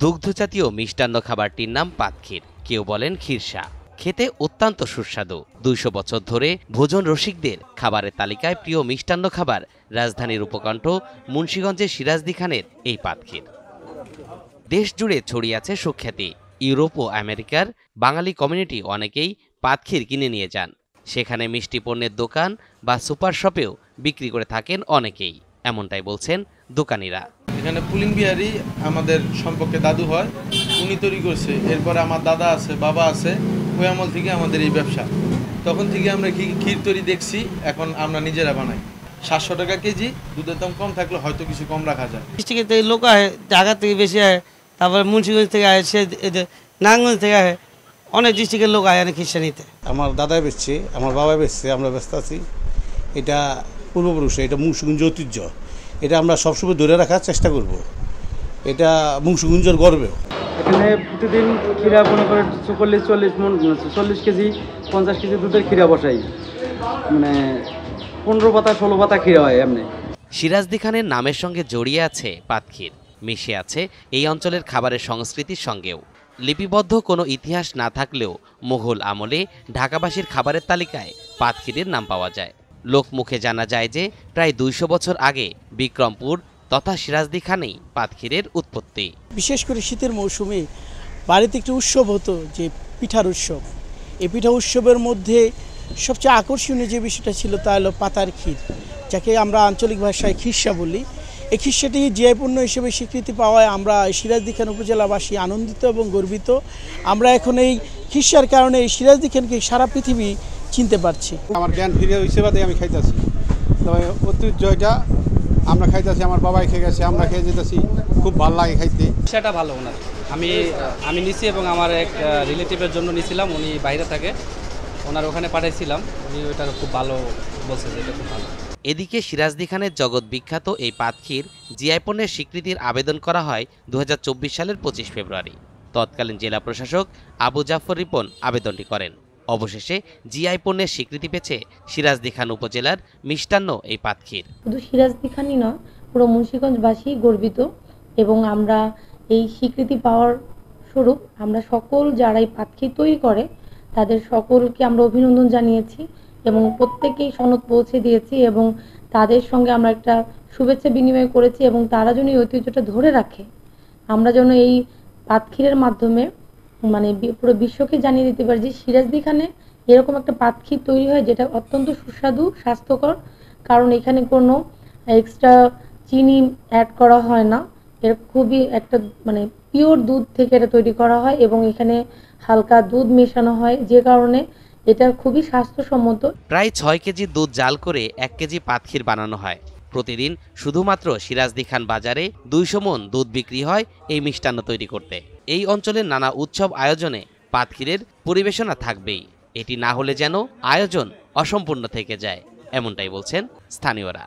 দুগ্ধজাতীয় মিষ্টান্ন খাবারটির নাম পাতক্ষীর, কেউ বলেন খিরসা। খেতে অত্যন্ত সুস্বাদু। ২০০ বছর ধরে ভোজন রসিকদের খাবারের তালিকায় প্রিয় মিষ্টান্ন খাবার রাজধানীর উপকণ্ঠ মুন্সিগঞ্জের সিরাজদি খানের এই পাতক্ষীর। দেশ জুড়ে ছড়িয়ে আছে সুখ্যাতি। ইউরোপ ও আমেরিকার বাঙালি কমিউনিটি অনেকেই পাতক্ষীর কিনে নিয়ে যান। সেখানে মিষ্টি পণ্যের দোকান বা সুপার শপেও বিক্রি করে থাকেন অনেকেই, এমনটাই বলছেন দোকানিরা। এখানে পুলিন বিহারি আমাদের সম্পর্কে দাদু হয়, উনি তৈরি করছে। এরপরে আমার দাদা আছে, বাবা আছে, ওই আমল থেকে আমাদের এই ব্যবসা। তখন থেকে আমরা ক্ষীর তৈরি দেখছি, এখন আমরা নিজেরা বানাই। 700 টাকা কেজি, দুধের দাম কম থাকলে হয়তো কিছু কম রাখা যায়। ডিস্ট্রিক্টের থেকে লোক আসে, ঢাকা থেকে বেশি আসে, তারপরে মুন্সিগঞ্জ থেকে আসে, নারায়ণগঞ্জ থেকে আসে, অনেক ডিস্ট্রিক্টের লোক আসে খিরসা নিতে। আমার দাদাই বেচছে, আমার বাবাই বেচছে, আমরা ব্যস্ত আছি। এটা পূর্বপুরুষ, এটা মুন্সিগঞ্জ ঐতিহ্য, এটা আমরা সবসময় ধরে রাখার চেষ্টা করব। এটা মুন্সিগঞ্জের গর্বেও। এখানে প্রতিদিন ক্ষীরা মনে করে 40 কেজি 50 কেজি দুধের ক্ষীরা বসাই, মানে 15 পাতা 16 পাতা ক্ষীরা হয় এমনি। সিরাজদি খানের নামের সঙ্গে জড়িয়ে আছে পাতক্ষীর, মিশে আছে এই অঞ্চলের খাবারের সংস্কৃতির সঙ্গেও। লিপিবদ্ধ কোনো ইতিহাস না থাকলেও মুঘল আমলে ঢাকাবাসীর খাবারের তালিকায় পাতক্ষীরের নাম পাওয়া যায়। লোকমুখে জানা যায় যে প্রায় 200 বছর আগে বিক্রমপুর তথা সিরাজদি খানেই পাতক্ষীরের উৎপত্তি। বিশেষ করে শীতের মৌসুমে বাড়িতে একটি উৎসব হতো, যে পিঠার উৎসব। এই পিঠা উৎসবের মধ্যে সবচেয়ে আকর্ষণীয় যে বিষয়টা ছিল তা হলো পাতার ক্ষীর, যাকে আমরা আঞ্চলিক ভাষায় খিরসা বলি। এই খিরসাটি জিআই পণ্য হিসেবে স্বীকৃতি পাওয়ায় আমরা সিরাজদি খান উপজেলাবাসী আনন্দিত এবং গর্বিত। আমরা এখন এই খিরসার কারণে এই সিরাজদি খানকে সারা পৃথিবী চিনতে পারছি। আমার জ্ঞান ফিরে হিসেবে আমি খাইতেছি, তবে ঐতিহ্যটা আমরা খাইতেছি, আমার বাবাই খেয়ে গেছে, আমরা খেয়ে যেতেছি, খুব ভালো লাগে খাইতে। সেটা ভালো ওনার, আমি নিছি এবং আমার এক রিলেটিভের জন্য নিছিলাম, উনি বাইরে থাকে, ওনার ওখানে পাঠাইছিলাম, উনি ওইটা খুব ভালো বলছে, যেটা খুব ভালো। এদিকে সিরাজদি খানের জগৎ বিখ্যাত এই পাতক্ষীর জিআই পণ্যের স্বীকৃতির আবেদন করা হয় 2024 সালের 25 ফেব্রুয়ারি। তৎকালীন জেলা প্রশাসক আবু জাফর রিপন আবেদনটি করেন। অবশেষে জিআই পণ্যের স্বীকৃতি পেয়েছে সিরাজদি খান উপজেলার মিষ্টান্ন এই পাতক্ষীর। শুধু সিরাজদি খানই নয়, পুরো মুন্সিগঞ্জবাসী গর্বিত এবং আমরা এই স্বীকৃতি পাওয়ার স্বরূপ আমরা সকল যারা এই পাতক্ষীর তৈরি করে তাদের সকলকে আমরা অভিনন্দন জানিয়েছি এবং প্রত্যেকেই সনদ পৌঁছে দিয়েছি এবং তাদের সঙ্গে আমরা একটা শুভেচ্ছা বিনিময় করেছি এবং তারা যেন এই ঐতিহ্যটা ধরে রাখে, আমরা যেন এই পাতক্ষীরের মাধ্যমে মানে পুরো বিশ্বকে জানিয়ে দিতে পারি যে সিরাজদি খানে এরকম একটা পাতক্ষীর তৈরি হয় যেটা অত্যন্ত সুস্বাদু, স্বাস্থ্যকর, কারণ এখানে কোনো এক্সট্রা চিনি অ্যাড করা হয় না। এর খুবই একটা মানে পিওর দুধ থেকে এটা তৈরি করা হয় এবং এখানে হালকা দুধ মেশানো হয়, যে কারণে এটা খুবই স্বাস্থ্যসম্মত। প্রায় 6 কেজি দুধ জাল করে 1 কেজি পাতক্ষীর বানানো হয়। প্রতিদিন শুধুমাত্র সিরাজদি খান বাজারে 200 মণ দুধ বিক্রি হয় এই মিষ্টান্ন তৈরি করতে। এই অঞ্চলের নানা উৎসব আয়োজনে পাতক্ষীরের পরিবেশনা থাকবেই। এটি না হলে যেন আয়োজন অসম্পূর্ণ থেকে যায়, এমনটাই বলছেন স্থানীয়রা।